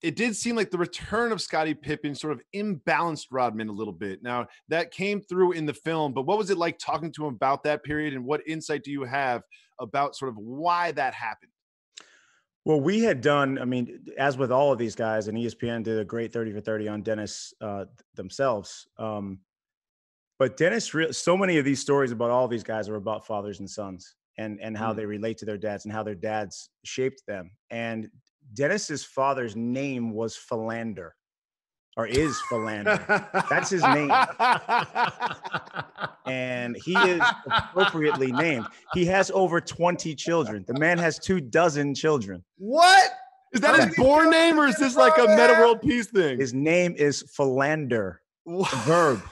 it did seem like the return of Scottie Pippen sort of imbalanced Rodman a little bit. Now, that came through in the film, but what was it like talking to him about that period, and what insight do you have about sort of why that happened? Well, we had done, I mean, as with all of these guys, and ESPN did a great 30 for 30 on Dennis themselves. But Dennis, so many of these stories about all these guys are about fathers and sons and how they relate to their dads and how their dads shaped them. And Dennis's father's name was Philander, or is Philander. That's his name. And he is appropriately named. He has over 20 children. The man has 24 children. What? Is that his born name, or is this like a Meta World Peace thing? His name is Philander, verb.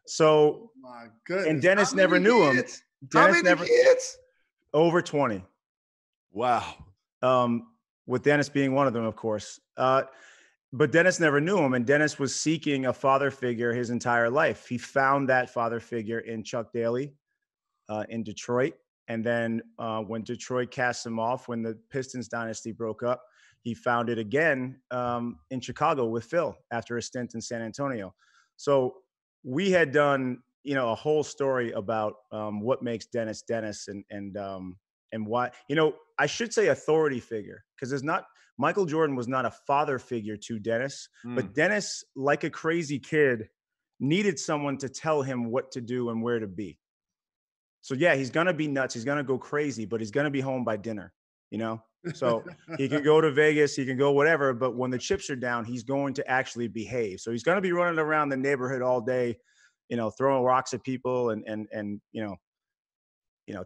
So, my goodness. And Dennis never knew him. How many kids? Over 20. Wow. With Dennis being one of them, of course. But Dennis never knew him, and Dennis was seeking a father figure his entire life. He found that father figure in Chuck Daly in Detroit. And then when Detroit cast him off, when the Pistons dynasty broke up, he found it again in Chicago with Phil after a stint in San Antonio. So we had done, a whole story about what makes Dennis Dennis and why, I should say authority figure, because Michael Jordan was not a father figure to Dennis, but Dennis, like a crazy kid, needed someone to tell him what to do and where to be. So yeah, he's going to be nuts. He's going to go crazy, but he's going to be home by dinner, So he can go to Vegas, he can go whatever, but when the chips are down, he's going to actually behave. So he's going to be running around the neighborhood all day, throwing rocks at people and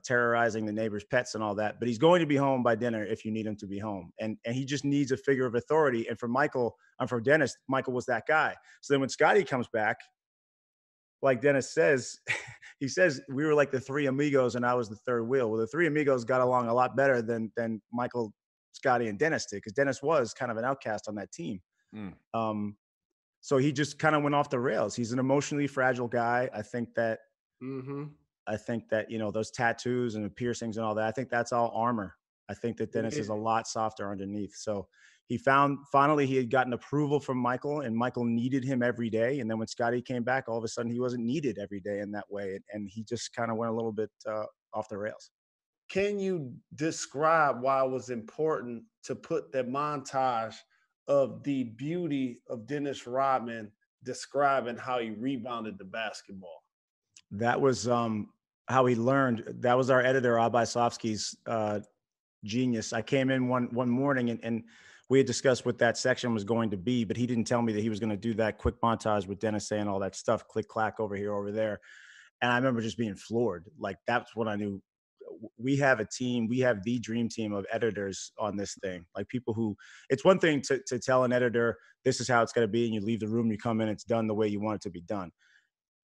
terrorizing the neighbors' pets and all that. But he's going to be home by dinner if you need him to be home. And he just needs a figure of authority. And for Dennis, Michael was that guy. So then when Scottie comes back, like Dennis says, he says, we were like the three amigos and I was the third wheel. Well, the three amigos got along a lot better than Michael, Scottie, and Dennis did, because Dennis was kind of an outcast on that team. So he just kind of went off the rails. He's an emotionally fragile guy. I think that those tattoos and the piercings and all that, I think that's all armor. I think that Dennis is a lot softer underneath. So finally he had gotten approval from Michael, and Michael needed him every day. And then when Scottie came back, all of a sudden he wasn't needed every day in that way. And he just kind of went a little bit off the rails. Can you describe why it was important to put the montage of the beauty of Dennis Rodman describing how he rebounded the basketball? That was how he learned. That was our editor, Abai Sofsky's genius. I came in one morning and we had discussed what that section was going to be, but he didn't tell me that he was going to do that quick montage with Dennis saying all that stuff, click, clack, over here, over there. And I remember just being floored. Like, that's when I knew we have a team. We have the dream team of editors on this thing. Like, people who, it's one thing to tell an editor, this is how it's going to be, and you leave the room, you come in, it's done the way you want it to be done.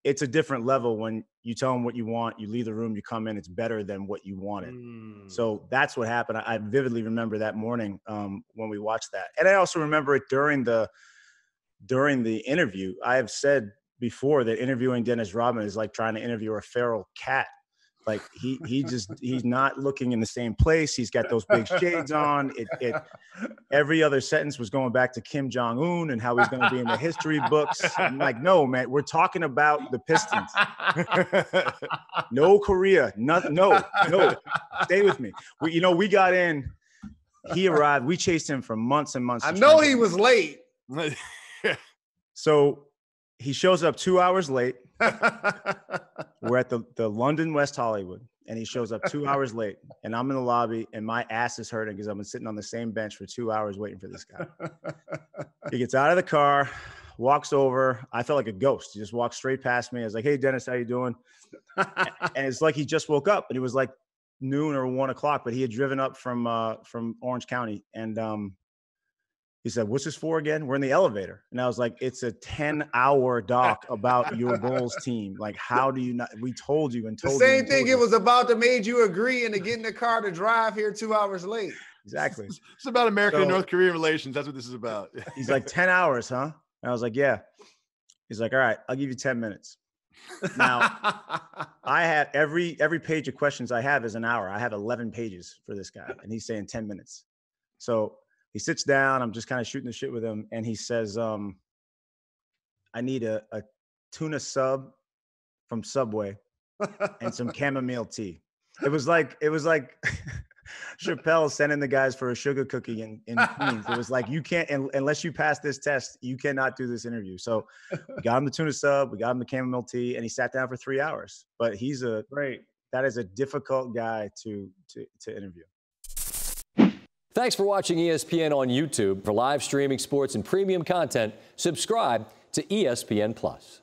It's a different level when you tell them what you want, you leave the room, you come in, it's better than what you wanted. So that's what happened. I vividly remember that morning when we watched that. And I also remember it during the interview. I have said before that interviewing Dennis Rodman is like trying to interview a feral cat. Like, he's not looking in the same place. He's got those big shades on. Every other sentence was going back to Kim Jong-un and how he's going to be in the history books. I'm like, no, man, we're talking about the Pistons. No Korea. No. Stay with me. We got in. He arrived. We chased him for months and months. I know he was late. So he shows up 2 hours late. We're at the London West Hollywood, and he shows up 2 hours late, and I'm in the lobby, and my ass is hurting because I've been sitting on the same bench for 2 hours waiting for this guy. He gets out of the car, walks over. I felt like a ghost. He just walked straight past me. I was like, "Hey, Dennis, how you doing?" And it's like he just woke up, and it was like noon or 1 o'clock, but he had driven up from Orange County, and he said, "What's this for again?" We're in the elevator. And I was like, "It's a 10-hour doc about your Bulls team. Like, how do you not? We told you and told you." The same thing it was about that made you agree and to get in the car to drive here 2 hours late. Exactly. It's about American and North Korean relations. That's what this is about. He's like, 10 hours, huh? And I was like, yeah. He's like, all right, I'll give you 10 minutes. Now, I have every page of questions I have is an hour. I have 11 pages for this guy, and he's saying 10 minutes. So He sits down. I'm just kind of shooting the shit with him. And he says, I need a tuna sub from Subway and some chamomile tea. It was like Chappelle sending the guys for a sugar cookie in Queens. It was like, you can't, unless you pass this test, you cannot do this interview. So we got him the tuna sub, we got him the chamomile tea, and he sat down for 3 hours. But that is a difficult guy to interview. Thanks for watching ESPN on YouTube. For live streaming sports and premium content, subscribe to ESPN+.